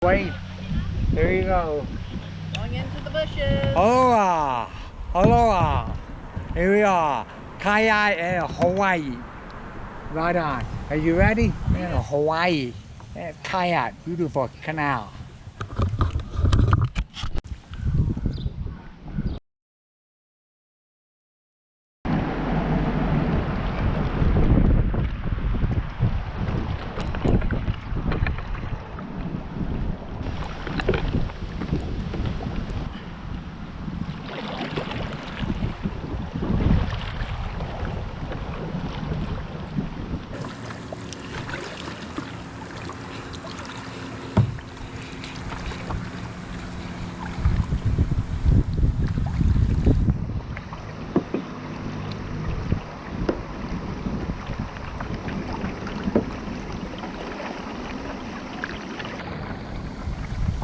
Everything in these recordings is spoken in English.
Wait, there you go. Going into the bushes. Aloha, aloha. Here we are, Kayak in Hawaii. Right on. Are you ready? We're in Hawaii. Kayak, beautiful canal.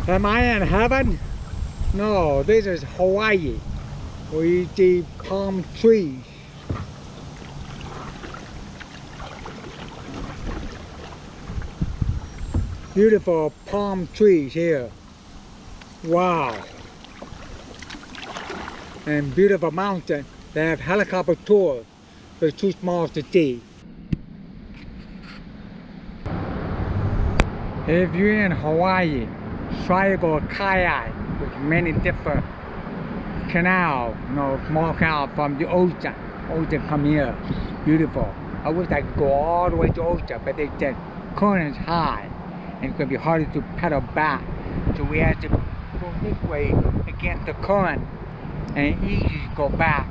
Am I in heaven? No, this is Hawaii. We see palm trees. Beautiful palm trees here. Wow. And beautiful mountain. They have helicopter tours. It's too small to see. If you're in Hawaii, try to go kayak with many different canals, small canal from the ocean. Ocean come here, beautiful. I wish I could go all the way to ocean, but they said current is high and it's going to be harder to pedal back. So we had to go this way against the current and easy to go back.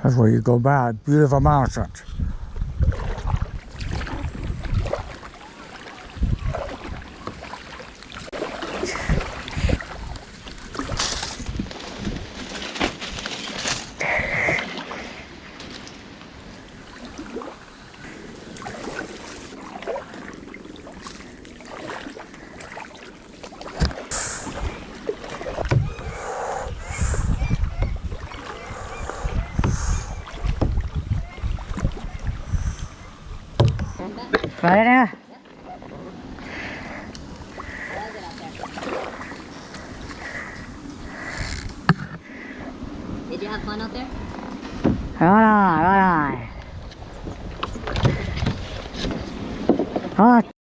That's where you go back. Beautiful mountains. Right now. Did you have fun out there? Right on, right on. Oh,